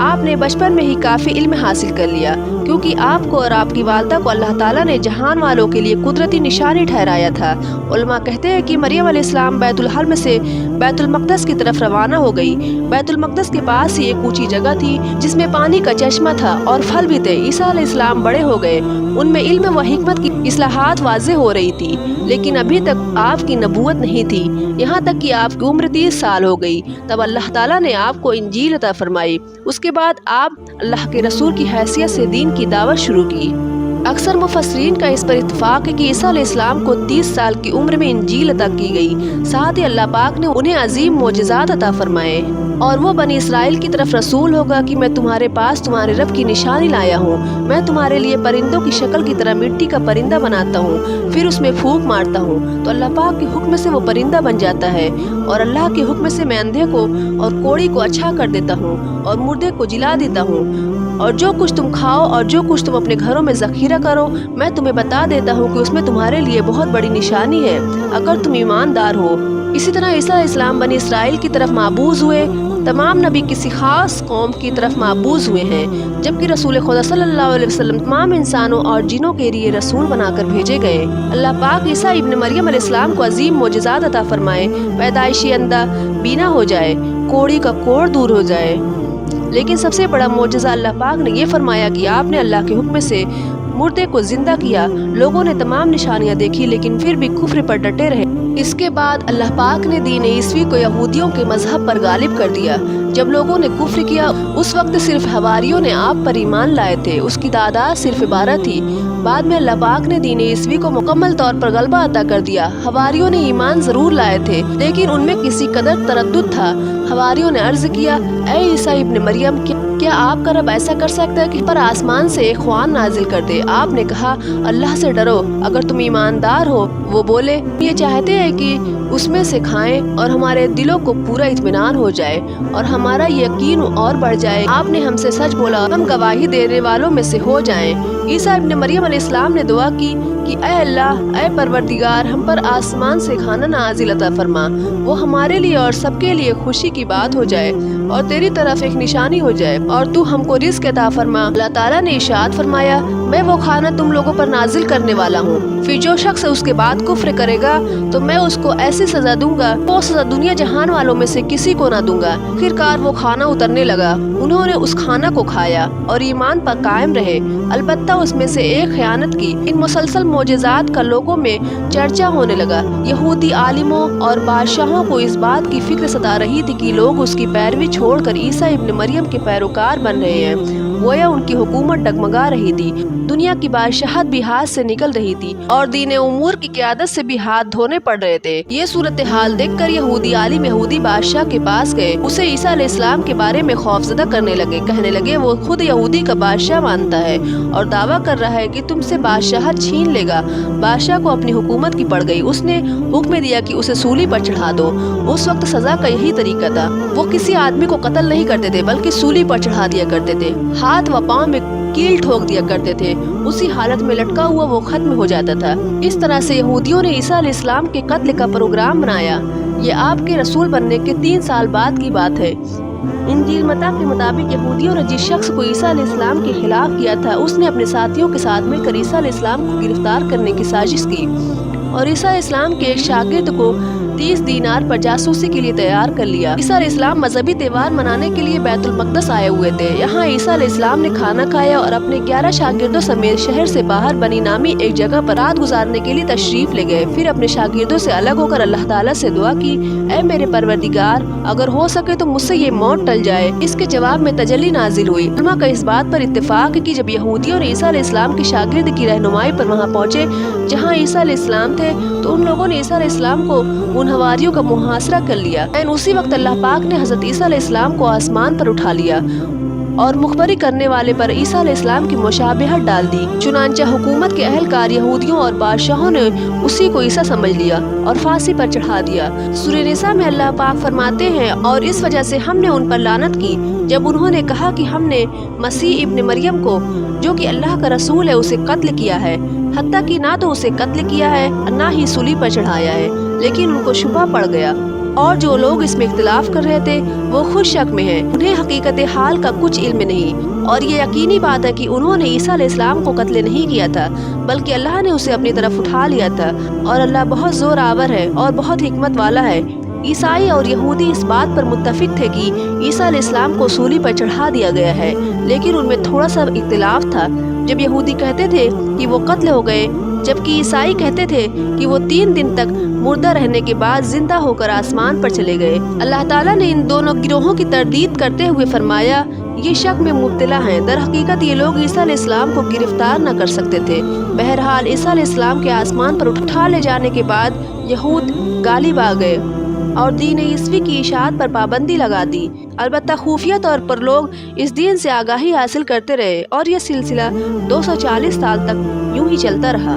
آپ نے بچپن میں ہی کافی علم حاصل کر لیا، کیونکہ آپ کو اور آپ کی والدہ کو اللہ تعالیٰ نے جہان والوں کے لیے قدرتی نشانی ٹھہرایا تھا۔ علماء کہتے ہیں کہ مریم علیہ السلام بیت الحرم سے بیت المقدس کی طرف روانہ ہو گئی۔ بیت المقدس کے پاس ہی ایک اونچی جگہ تھی جس میں پانی کا چشمہ تھا اور پھل بھی تھے۔ عیسیٰ علیہ السلام بڑے ہو گئے، ان میں علم و حکمت کی اصلاحات واضح ہو رہی تھی، لیکن ابھی تک آپ کی نبوت نہیں تھی، یہاں تک کہ آپ کی عمر 30 سال ہو گئی۔ تب اللہ تعالیٰ نے آپ کو انجیل عطا فرمائی۔ اس کے بعد آپ اللہ کے رسول کی حیثیت سے دین کی دعوت شروع کی۔ اکثر مفسرین کا اس پر اتفاق ہے کہ عیسیٰ علیہ السلام کو 30 سال کی عمر میں انجیل عطا کی گئی، ساتھ ہی اللہ پاک نے انہیں عظیم معجزات عطا فرمائے، اور وہ بنی اسرائیل کی طرف رسول ہوگا کہ میں تمہارے پاس تمہارے رب کی نشانی لایا ہوں۔ میں تمہارے لیے پرندوں کی شکل کی طرح مٹی کا پرندہ بناتا ہوں، پھر اس میں پھونک مارتا ہوں تو اللہ پاک کے حکم سے وہ پرندہ بن جاتا ہے، اور اللہ کے حکم سے میں اندھے کو اور کوڑی کو اچھا کر دیتا ہوں اور مردے کو جلا دیتا ہوں، اور جو کچھ تم کھاؤ اور جو کچھ تم اپنے گھروں میں ذخیرہ کرو میں تمہیں بتا دیتا ہوں کہ اس میں تمہارے لیے بہت بڑی نشانی ہے اگر تم ایماندار ہو۔ اسی طرح عیسیٰ علیہ السلام بنی اسرائیل کی طرف مابعوث ہوئے۔ تمام نبی کسی خاص قوم کی طرف مابعوث ہوئے ہیں، جبکہ رسول خدا صلی اللہ علیہ وسلم تمام انسانوں اور جنوں کے لیے رسول بنا کر بھیجے گئے۔ اللہ پاک عیسیٰ ابن مریم علیہ السلام کو عظیم معجزات عطا فرمائے، پیدائشی اندھا بینا ہو جائے، کوڑی کا کوڑ دور ہو جائے، لیکن سب سے بڑا معجزہ اللہ پاک نے یہ فرمایا کہ آپ نے اللہ کے حکم سے مردے کو زندہ کیا۔ لوگوں نے تمام نشانیاں دیکھی لیکن پھر بھی کفر پر ڈٹے رہے۔ اس کے بعد اللہ پاک نے دین عیسوی کو یہودیوں کے مذہب پر غالب کر دیا۔ جب لوگوں نے کفر کیا اس وقت صرف حواریوں نے آپ پر ایمان لائے تھے، اس کی تعداد صرف 12 تھی۔ بعد میں اللہ پاک نے دین عیسوی کو مکمل طور پر غلبہ عطا کر دیا۔ حواریوں نے ایمان ضرور لائے تھے لیکن ان میں کسی قدر تردد تھا۔ حواریوں نے عرض کیا، اے عیسیٰ ابن مریم، کیا آپ کا رب ایسا کر سکتا ہے کہ پر آسمان سے ایک خوان نازل کر دے؟ آپ نے کہا، اللہ سے ڈرو اگر تم ایماندار ہو۔ وہ بولے، یہ چاہتے ہیں کہ اس میں سے کھائیں اور ہمارے دلوں کو پورا اطمینان ہو جائے اور ہمارا یقین اور بڑھ جائے۔ آپ نے ہم سے سچ بولا، ہم گواہی دینے والوں میں سے ہو جائیں۔ عیسیٰ ابن مریم علیہ السلام نے دعا کی کہ اے اللہ، اے پروردگار، ہم پر آسمان سے کھانا نازل عطا فرما، وہ ہمارے لیے اور سب کے لیے خوشی کی بات ہو جائے اور تیری طرف ایک نشانی ہو جائے اور تو ہم کو رزق عطا فرما۔ اللہ تعالیٰ نے ارشاد فرمایا، میں وہ کھانا تم لوگوں پر نازل کرنے والا ہوں، پھر جو شخص اس کے بعد کفر کرے گا تو میں اس کو ایسی سزا دوں گا، وہ سزا دنیا جہان والوں میں سے کسی کو نہ دوں گا۔ آخرکار وہ کھانا اترنے لگا، انہوں نے اس کھانا کو کھایا اور ایمان پر قائم رہے، البتہ اس میں سے ایک خیانت کی۔ ان مسلسل معجزات کا لوگوں میں چرچا ہونے لگا۔ یہودی عالموں اور بادشاہوں کو اس بات کی فکر ستا رہی تھی کہ لوگ اس کی پیروی چھوڑ کر عیسیٰ ابن مریم کے پیروکار بن رہے ہیں، گویا ان کی حکومت ڈگمگا رہی تھی، دنیا کی بادشاہت بھی ہاتھ سے نکل رہی تھی اور دین امور کی قیادت سے بھی ہاتھ دھونے پڑ رہے تھے۔ یہ صورتحال دیکھ کر یہودی عالم یہودی بادشاہ کے پاس گئے، اسے عیسیٰ علیہ السلام کے بارے میں خوفزدہ کرنے لگے، کہنے لگے وہ خود یہودی کا بادشاہ مانتا ہے اور دعویٰ کر رہا ہے کہ تم سے بادشاہت چھین لے گا۔ بادشاہ کو اپنی حکومت کی پڑ گئی، اس نے حکم دیا کہ اسے سولی پر چڑھا دو۔ اس وقت سزا کا یہی طریقہ تھا، وہ کسی آدمی کو قتل نہیں کرتے تھے بلکہ سولی پر چڑھا دیا کرتے تھے، ہاتھ و پاؤں میں کیل ٹھوک دیا کرتے تھے، اسی حالت میں لٹکا ہوا وہ ختم ہو جاتا تھا۔ اس طرح سے یہودیوں نے عیسیٰ علیہ السلام کے قتل کا پروگرام بنایا۔ یہ آپ کے رسول بننے کے 3 سال بعد کی بات ہے۔ انجیل متی کے مطابق یہودیوں نے جس شخص کو عیسیٰ علیہ السلام کے خلاف کیا تھا، اس نے اپنے ساتھیوں کے ساتھ مل کر عیسیٰ علیہ السلام کو گرفتار کرنے کی سازش کی اور عیسیٰ علیہ السلام کے ایک شاگرد کو 30 دینار پر جاسوسی کے لیے تیار کر لیا۔ عیسیٰ علیہ السلام مذہبی تہوار منانے کے لیے بیت المقدس آئے ہوئے تھے۔ یہاں عیسیٰ علیہ السلام نے کھانا کھایا اور اپنے 11 شاگردوں سمیت شہر سے باہر بنی نامی ایک جگہ پر رات گزارنے کے لیے تشریف لے گئے۔ پھر اپنے شاگردوں سے الگ ہو کر اللہ تعالیٰ سے دعا کی، اے میرے پروردگار، اگر ہو سکے تو مجھ سے یہ موت ٹل جائے۔ اس کے جواب میں تجلی نازل ہوئی۔ علماء کا اس بات پر اتفاق ہے کہ جب یہودیوں نے عیسیٰ علیہ السلام کے شاگرد کی رہنمائی پر وہاں پہنچے جہاں عیسیٰ علیہ السلام تھے تو ان لوگوں نے عیسیٰ علیہ السلام کو ان حواریوں کا محاصرہ کر لیا۔ اسی وقت اللہ پاک نے حضرت عیسیٰ علیہ السلام کو آسمان پر اٹھا لیا اور مخبری کرنے والے پر عیسیٰ علیہ السلام کی مشابہت ڈال دی۔ چنانچہ حکومت کے اہلکار یہودیوں اور بادشاہوں نے اسی کو عیسیٰ سمجھ لیا اور پھانسی پر چڑھا دیا۔ سورہ نساء میں اللہ پاک فرماتے ہیں، اور اس وجہ سے ہم نے ان پر لعنت کی جب انہوں نے کہا کہ ہم نے مسیح ابن مریم کو جو کہ اللہ کا رسول ہے اسے قتل کیا ہے، حتیٰ کہ نہ تو اسے قتل کیا ہے نہ ہی سولی پر چڑھایا ہے، لیکن ان کو شبہ پڑ گیا، اور جو لوگ اس میں اختلاف کر رہے تھے وہ خود شک میں ہیں، انہیں حقیقت حال کا کچھ علم نہیں، اور یہ یقینی بات ہے کہ انہوں نے عیسیٰ علیہ السلام کو قتل نہیں کیا تھا، بلکہ اللہ نے اسے اپنی طرف اٹھا لیا تھا، اور اللہ بہت زور آور ہے اور بہت حکمت والا ہے۔ عیسائی اور یہودی اس بات پر متفق تھے کہ عیسیٰ علیہ السلام کو سولی پر چڑھا دیا گیا ہے، لیکن ان میں تھوڑا سا اختلاف تھا۔ جب یہودی کہتے تھے کہ وہ قتل ہو گئے، جبکہ عیسائی کہتے تھے کہ وہ 3 دن تک مردہ رہنے کے بعد زندہ ہو کر آسمان پر چلے گئے۔ اللہ تعالیٰ نے ان دونوں گروہوں کی تردید کرتے ہوئے فرمایا، یہ شک میں مبتلا ہیں، در حقیقت یہ لوگ عیسیٰ علیہ السلام کو گرفتار نہ کر سکتے تھے۔ بہرحال عیسیٰ علیہ السلام کے آسمان پر اٹھا لے جانے کے بعد یہود غالب آ گئے اور دین عیسوی کی اشاعت پر پابندی لگا دی۔ البتہ خفیہ طور پر لوگ اس دین سے آگاہی حاصل کرتے رہے، اور یہ سلسلہ 240 سال تک یوں ہی چلتا رہا۔